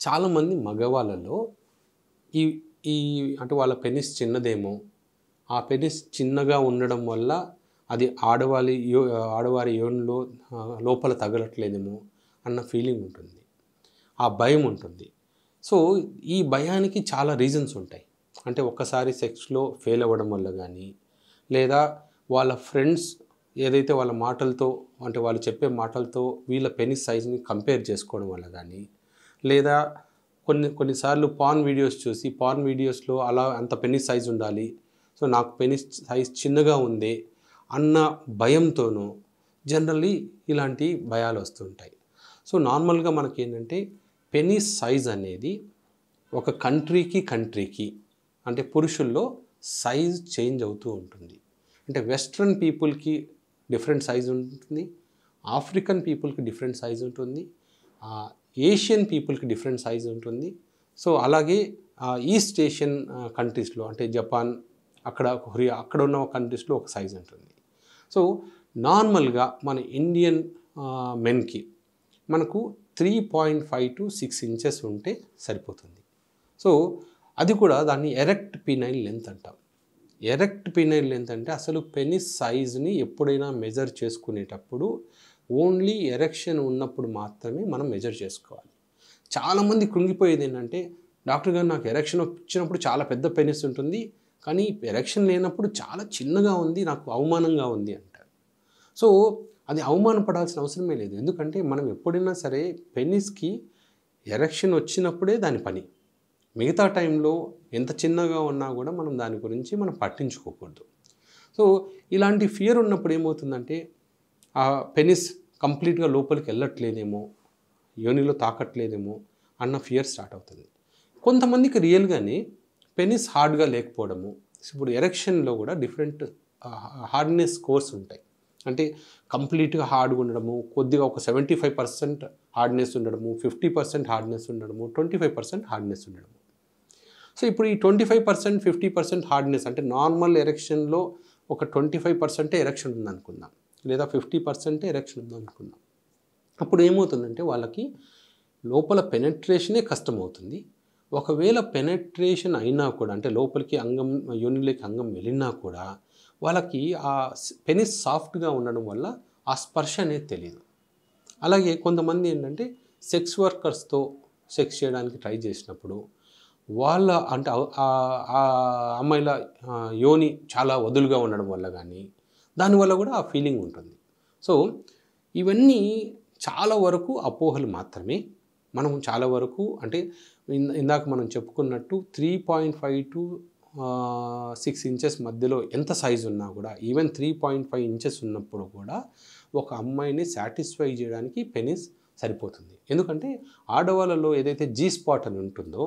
చాలామంది మగవాళ్ళలో ఈ ఈ అంటే వాళ్ళ పెనిస్ చిన్నదేమో, ఆ పెనిస్ చిన్నగా ఉండడం వల్ల అది ఆడవారి యోనిలో లోపల తగలట్లేదేమో అన్న ఫీలింగ్ ఉంటుంది. ఆ భయం ఉంటుంది. సో ఈ భయానికి చాలా రీజన్స్ ఉంటాయి. అంటే ఒక్కసారి సెక్స్‌లో ఫెయిల్ అవ్వడం వల్ల గానీ, లేదా వాళ్ళ ఫ్రెండ్స్ ఏదైతే వాళ్ళ మాటలతో అంటే వాళ్ళు చెప్పే మాటలతో వీళ్ళ పెనిస్ సైజ్‌ని కంపేర్ చేసుకోవడం వల్ల గానీ, లేదా కొన్నిసార్లు పార్న్ వీడియోస్ చూసి పార్న్ వీడియోస్‌లో అలా అంత పెనిస్ సైజ్ ఉండాలి, సో నాకు పెనిస్ సైజ్ చిన్నగా ఉంది అన్న భయంతోనూ జనరల్లీ ఇలాంటి భయాలు వస్తుంటాయి. సో నార్మల్గా మనకేంటంటే పెనిస్ సైజ్ అనేది ఒక కంట్రీకి అంటే పురుషుల్లో సైజ్ చేంజ్ అవుతూ ఉంటుంది. అంటే వెస్ట్రన్ పీపుల్కి డిఫరెంట్ సైజ్ ఉంటుంది, ఆఫ్రికన్ పీపుల్కి డిఫరెంట్ సైజ్ ఉంటుంది, ఏషియన్ పీపుల్కి డిఫరెంట్ సైజ్ ఉంటుంది. సో అలాగే ఈస్ట్ ఏషియన్ కంట్రీస్లో అంటే జపాన్, కొరియా అక్కడ ఉన్న కంట్రీస్లో ఒక సైజ్ ఉంటుంది. సో నార్మల్గా మన ఇండియన్ మెన్కి మనకు 3.5 to 6 ఇంచెస్ ఉంటే సరిపోతుంది. సో అది కూడా దాన్ని ఎరెక్ట్ పీనైల్ లెంత్ అంటాం. ఎరెక్ట్ పీనైల్ లెంత్ అంటే అసలు పెనిస్ సైజ్ని ఎప్పుడైనా మెజర్ చేసుకునేటప్పుడు ఓన్లీ ఎరెక్షన్ ఉన్నప్పుడు మాత్రమే మనం మెజర్ చేసుకోవాలి. చాలామంది కృంగిపోయేది ఏంటంటే, డాక్టర్ గారు నాకు ఎరెక్షన్ వచ్చినప్పుడు చాలా పెద్ద పెనిస్ ఉంటుంది, కానీ ఎరెక్షన్ లేనప్పుడు చాలా చిన్నగా ఉంది, నాకు అవమానంగా ఉంది అంటారు. సో అది అవమానపడాల్సిన అవసరమే లేదు. ఎందుకంటే మనం ఎప్పుడైనా సరే పెనిస్కి ఎరెక్షన్ వచ్చినప్పుడే దాని పని. మిగతా టైంలో ఎంత చిన్నగా ఉన్నా కూడా మనం దాని గురించి మనం పట్టించుకోకూడదు. సో ఇలాంటి ఫియర్ ఉన్నప్పుడు ఏమవుతుందంటే ఆ పెనిస్ కంప్లీట్గా లోపలికి వెళ్ళట్లేదేమో, యోనిలో తాకట్లేదేమో అన్న ఫియర్ స్టార్ట్ అవుతుంది. కొంతమందికి రియల్గానే పెనిస్ హార్డ్గా లేకపోవడము, ఇప్పుడు ఎరెక్షన్లో కూడా డిఫరెంట్ హార్డ్నెస్ స్కోర్స్ ఉంటాయి. అంటే కంప్లీట్గా హార్డ్గా ఉండడము, కొద్దిగా ఒక 75% హార్డ్నెస్ ఉండడము, 50% హార్డ్నెస్ ఉండడము, 25% హార్డ్నెస్ ఉండడము. సో ఇప్పుడు ఈ 25%, 50% హార్డ్నెస్ అంటే నార్మల్ ఎరెక్షన్లో ఒక 25% ఎరెక్షన్ ఉందనుకుందాం, లేదా 50% ఎరెక్షన్ ఉందనుకుందాం. అప్పుడు ఏమవుతుందంటే వాళ్ళకి లోపల పెనెట్రేషనే కష్టమవుతుంది. ఒకవేళ పెనెట్రేషన్ అయినా కూడా అంటే లోపలికి యోనిలోకి అంగం వెళ్ళినా కూడా వాళ్ళకి ఆ పెనిస్ సాఫ్ట్గా ఉండడం వల్ల ఆ స్పర్శ అనేది తెలియదు. అలాగే కొంతమంది ఏంటంటే సెక్స్ వర్కర్స్తో సెక్స్ చేయడానికి ట్రై చేసినప్పుడు వాళ్ళ అంటే ఆ అమ్మాయిల యోని చాలా వదులుగా ఉండడం వల్ల కానీ దానివల్ల కూడా ఆ ఫీలింగ్ ఉంటుంది. సో ఇవన్నీ చాలా వరకు అపోహలు మాత్రమే. మనం చాలా వరకు అంటే ఇందాక మనం చెప్పుకున్నట్టు 3.5 to 6 ఇంచెస్ మధ్యలో ఎంత సైజు ఉన్నా కూడా, ఈవెన్ 3.5 ఇంచెస్ ఉన్నప్పుడు కూడా ఒక అమ్మాయిని సాటిస్ఫై చేయడానికి పెనిస్ సరిపోతుంది. ఎందుకంటే ఆడవాళ్ళలో ఏదైతే జీ స్పాట్ అని ఉంటుందో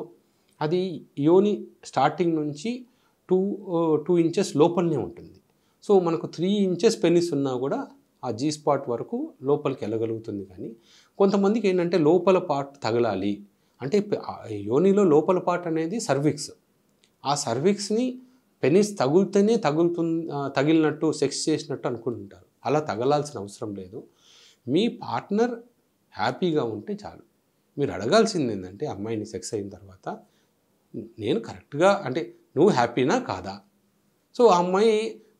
అది యోని స్టార్టింగ్ నుంచి 2 ఇంచెస్ లోపలనే ఉంటుంది. సో మనకు 3 ఇంచెస్ పెనిస్ ఉన్నా కూడా ఆ జీ స్పాట్ వరకు లోపలికి వెళ్ళగలుగుతుంది. కానీ కొంతమందికి ఏంటంటే లోపల పార్ట్ తగలాలి అంటే యోనిలో లోపల పార్ట్ అనేది సర్విక్స్. ఆ సర్విక్స్ని పెనిస్ తగిలినట్టు సెక్స్ చేసినట్టు అనుకుంటుంటారు. అలా తగలాల్సిన అవసరం లేదు. మీ పార్ట్నర్ హ్యాపీగా ఉంటే చాలు. మీరు అడగాల్సింది ఏంటంటే అమ్మాయిని సెక్స్ అయిన తర్వాత, నేను కరెక్ట్గా అంటే నువ్వు హ్యాపీనా కాదా? సో ఆ అమ్మాయి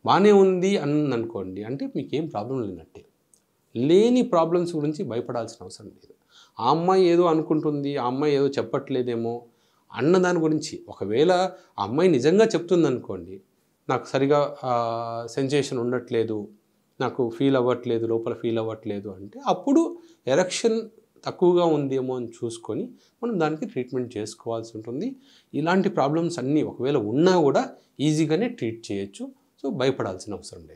బాగానే ఉంది అనుకోండి, అంటే మీకేం ప్రాబ్లం లేనట్టే. లేని ప్రాబ్లమ్స్ గురించి భయపడాల్సిన అవసరం లేదు. ఆ అమ్మాయి ఏదో అనుకుంటుంది, ఆ అమ్మాయి ఏదో చెప్పట్లేదేమో అన్న దాని గురించి, ఒకవేళ ఆ అమ్మాయి నిజంగా చెప్తుందనుకోండి, నాకు సరిగా సెన్సేషన్ ఉండట్లేదు, నాకు ఫీల్ అవ్వట్లేదు, లోపల ఫీల్ అవ్వట్లేదు అంటే అప్పుడు ఎరెక్షన్ తక్కువగా ఉందేమో అని చూసుకొని మనం దానికి ట్రీట్మెంట్ చేసుకోవాల్సి ఉంటుంది. ఇలాంటి ప్రాబ్లమ్స్ అన్నీ ఒకవేళ ఉన్నా కూడా ఈజీగానే ట్రీట్ చేయొచ్చు. సో భయపడాల్సిన అవసరం లేదు.